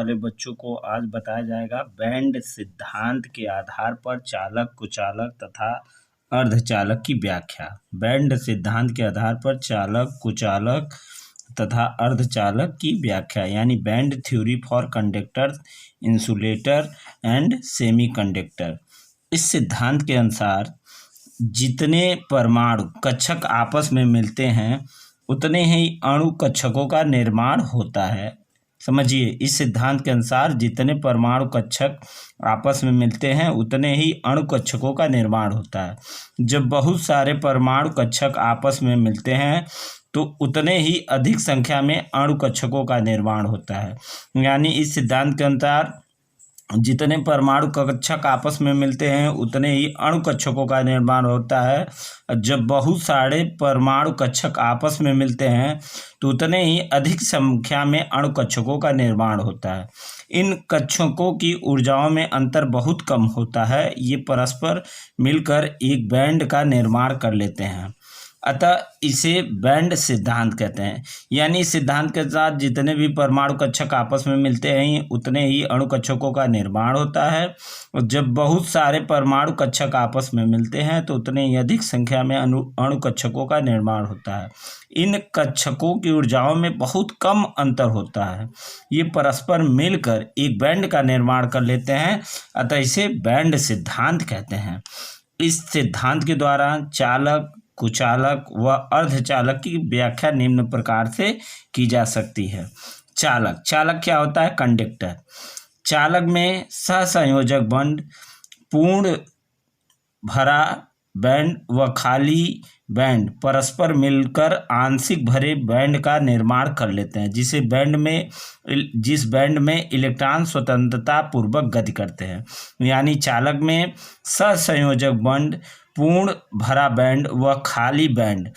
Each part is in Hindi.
वाले बच्चों को आज बताया जाएगा बैंड सिद्धांत के आधार पर चालक, कुचालक तथा अर्धचालक की व्याख्या। बैंड सिद्धांत के आधार पर चालक, कुचालक तथा अर्धचालक की व्याख्या यानी band theory for conductor, insulator and semiconductor. इस सिद्धांत के अनुसार जितने परमाणु कक्षक आपस में मिलते हैं उतने ही अणु कक्षकों का निर्माण होता है। समझिए, इस सिद्धांत के अनुसार जितने परमाणु कक्षक आपस में मिलते हैं उतने ही अणु कक्षकों का निर्माण होता है। जब बहुत सारे परमाणु कक्षक आपस में मिलते हैं तो उतने ही अधिक संख्या में अणु कक्षकों का निर्माण होता है। यानी इस सिद्धांत के अनुसार जितने परमाणु कक्षक आपस में मिलते हैं उतने ही अणु कक्षकों का निर्माण होता है। जब बहुत सारे परमाणु कक्षक आपस में मिलते हैं तो उतने ही अधिक संख्या में अणु कक्षकों का निर्माण होता है। इन कक्षकों की ऊर्जाओं में अंतर बहुत कम होता है। ये परस्पर मिलकर एक बैंड का निर्माण कर लेते हैं, अतः इसे बैंड सिद्धांत कहते हैं। यानी इस सिद्धांत के साथ जितने भी परमाणु कक्षक आपस में मिलते हैं उतने ही अणु कक्षकों का निर्माण होता है। और जब बहुत सारे परमाणु कक्षक आपस में मिलते हैं तो उतने ही अधिक संख्या में अणु कक्षकों का निर्माण होता है। इन कक्षकों की ऊर्जाओं में बहुत कम अंतर होता है। ये परस्पर मिलकर एक बैंड का निर्माण कर लेते हैं, अतः इसे बैंड सिद्धांत कहते हैं। इस सिद्धांत के द्वारा चालक, कुचालक व अर्धचालक की व्याख्या निम्न प्रकार से की जा सकती है। चालक क्या होता है? कंडक्टर। चालक में सहसंयोजक बंध, पूर्ण भरा बैंड व खाली बैंड परस्पर मिलकर आंशिक भरे बैंड का निर्माण कर लेते हैं, जिस बैंड में इलेक्ट्रॉन स्वतंत्रता पूर्वक गति करते हैं। यानी चालक में सहसंयोजक बंध, पूर्ण भरा बैंड व खाली बैंड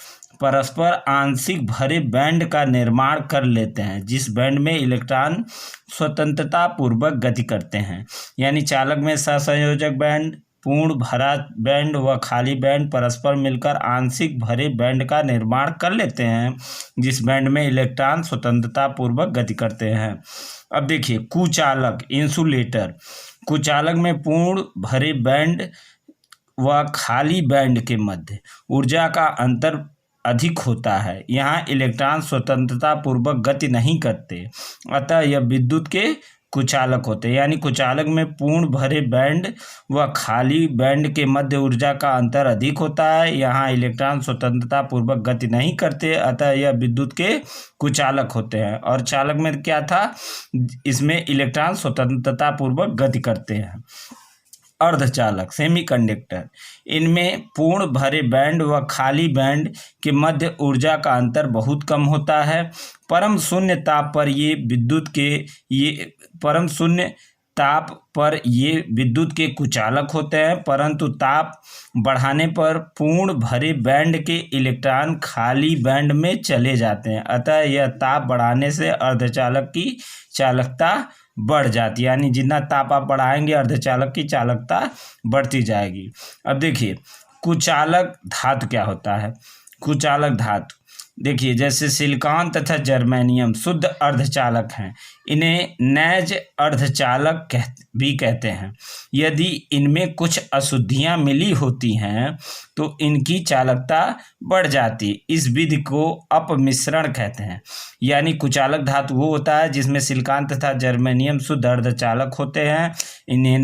परस्पर आंशिक भरे बैंड का निर्माण कर लेते हैं, जिस बैंड में इलेक्ट्रॉन स्वतंत्रता पूर्वक गति करते हैं। यानी चालक में सहसंयोजक बैंड, पूर्ण भरा बैंड व खाली बैंड परस्पर मिलकर आंशिक भरे बैंड का निर्माण कर लेते हैं, जिस बैंड में इलेक्ट्रॉन स्वतंत्रता पूर्वक गति करते हैं। अब देखिए कुचालक, इंसुलेटर। कुचालक में पूर्ण भरे बैंड व खाली बैंड के मध्य ऊर्जा का अंतर अधिक होता है। यहाँ इलेक्ट्रॉन स्वतंत्रता पूर्वक गति नहीं करते, अतः यह विद्युत के कुचालक होते हैं। यानी कुचालक में पूर्ण भरे बैंड व खाली बैंड के मध्य ऊर्जा का अंतर अधिक होता है। यहाँ इलेक्ट्रॉन स्वतंत्रता पूर्वक गति नहीं करते, अतः यह विद्युत के कुचालक होते हैं। और चालक में क्या था? इसमें इलेक्ट्रॉन स्वतंत्रता पूर्वक गति करते हैं। अर्धचालक, सेमीकंडक्टर। इनमें पूर्ण भरे बैंड व खाली बैंड के मध्य ऊर्जा का अंतर बहुत कम होता है। परम शून्य ताप पर ये विद्युत के कुचालक होते हैं, परंतु ताप बढ़ाने पर पूर्ण भरे बैंड के इलेक्ट्रॉन खाली बैंड में चले जाते हैं, अतः यह ताप बढ़ाने से अर्धचालक की चालकता बढ़ जाती है। यानी जितना ताप आप बढ़ाएंगे अर्धचालक की चालकता बढ़ती जाएगी। अब देखिए कुचालक धातु क्या होता है? कुचालक धातु देखिए जैसे सिलिकॉन तथा जर्मेनियम शुद्ध अर्धचालक हैं। इन्हें नैज अर्धचालक भी कहते हैं। यदि इनमें कुछ अशुद्धियां मिली होती हैं तो इनकी चालकता बढ़ जाती है। इस विधि को अपमिश्रण कहते हैं। यानी कुचालक धातु वो होता है जिसमें सिलिकॉन तथा जर्मेनियम शुद्ध अर्धचालक होते हैं। इन्हें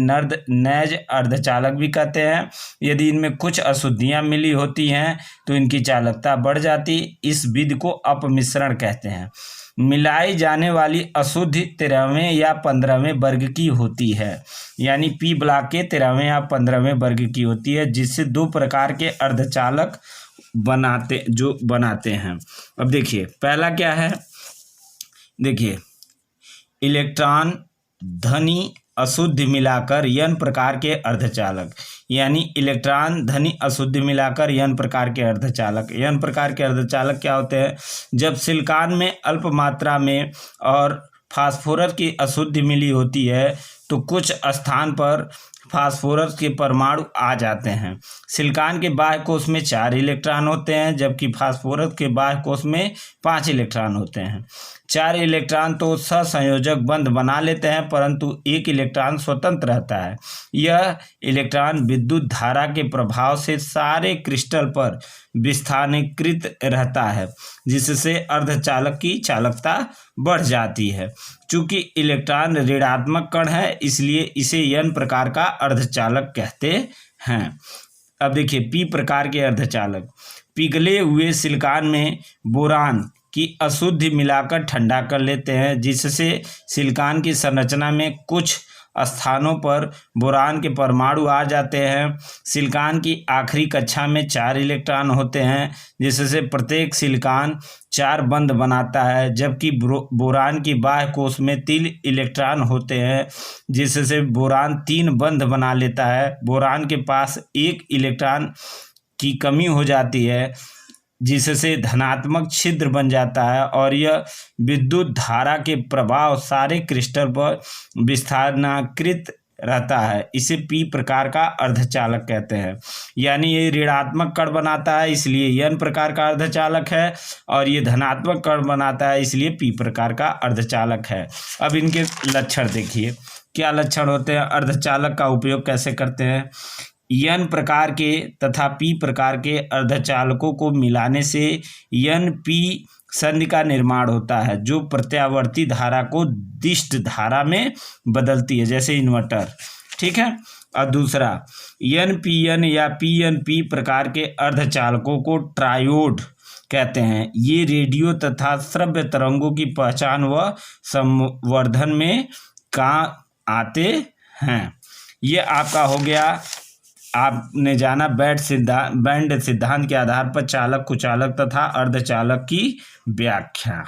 नैज अर्धचालक भी कहते हैं। यदि इनमें कुछ अशुद्धियां मिली होती हैं तो इनकी चालकता बढ़ जाती। इस विधि को अपमिश्रण कहते हैं। मिलाई जाने वाली अशुद्धि 13वें या 15वें वर्ग की होती है। यानी पी ब्लॉक के 13वें या 15वें वर्ग की होती है, जिससे दो प्रकार के अर्धचालक बनाते हैं। अब देखिए पहला क्या है? देखिए इलेक्ट्रॉन धनी अशुद्ध मिलाकर n प्रकार के अर्धचालक। यानी इलेक्ट्रॉन धनी अशुद्ध मिलाकर n प्रकार के अर्धचालक। n प्रकार के अर्धचालक क्या होते हैं? जब सिलिकॉन में अल्प मात्रा में और फास्फोरस की अशुद्धि मिली होती है तो कुछ स्थान पर फास्फोरस के परमाणु आ जाते हैं। सिलिकॉन के बाह्य कोश में 4 इलेक्ट्रॉन होते हैं, जबकि फास्फोरस के बाह्य कोश में 5 इलेक्ट्रॉन होते हैं। 4 इलेक्ट्रॉन तो सहसंयोजक बंध बना लेते हैं, परंतु एक इलेक्ट्रॉन स्वतंत्र रहता है। यह इलेक्ट्रॉन विद्युत धारा के प्रभाव से सारे क्रिस्टल पर विस्थानीकृत रहता है, जिससे अर्धचालक की चालकता बढ़ जाती है। चूंकि इलेक्ट्रॉन ऋणात्मक कण है, इसलिए इसे n प्रकार का अर्धचालक कहते हैं। अब देखिए पी प्रकार के अर्धचालक। पिघले हुए सिलिकॉन में बोरान की अशुद्धि मिलाकर ठंडा कर लेते हैं, जिससे सिलिकॉन की संरचना में कुछ स्थानों पर बोरान के परमाणु आ जाते हैं। सिलिकॉन की आखिरी कक्षा में 4 इलेक्ट्रॉन होते हैं, जिससे प्रत्येक सिलिकॉन 4 बंध बनाता है, जबकि बोरान की बाह्य कोश में 3 इलेक्ट्रॉन होते हैं, जिससे बोरान 3 बंध बना लेता है। बोरान के पास 1 इलेक्ट्रॉन की कमी हो जाती है, जिससे धनात्मक छिद्र बन जाता है और यह विद्युत धारा के प्रभाव सारे क्रिस्टल पर विस्थानाकृत रहता है। इसे पी प्रकार का अर्धचालक कहते हैं। यानी ये ऋणात्मक कण बनाता है, इसलिए n प्रकार का अर्धचालक है, और ये धनात्मक कण बनाता है, इसलिए पी प्रकार का अर्धचालक है। अब इनके लक्षण देखिए, क्या लक्षण होते हैं, अर्धचालक का उपयोग कैसे करते हैं। n प्रकार के तथा p प्रकार के अर्धचालकों को मिलाने से Np संधि का निर्माण होता है, जो प्रत्यावर्ती धारा को दिष्ट धारा में बदलती है, जैसे इन्वर्टर। ठीक है। और दूसरा Npn या Pnp प्रकार के अर्धचालकों को ट्रायोड कहते हैं। ये रेडियो तथा श्रव्य तरंगों की पहचान व संवर्धन में काम आते हैं। ये आपका हो गया, आपने जाना बैंड सिद्धांत के आधार पर चालक, कुचालक तथा अर्धचालक की व्याख्या।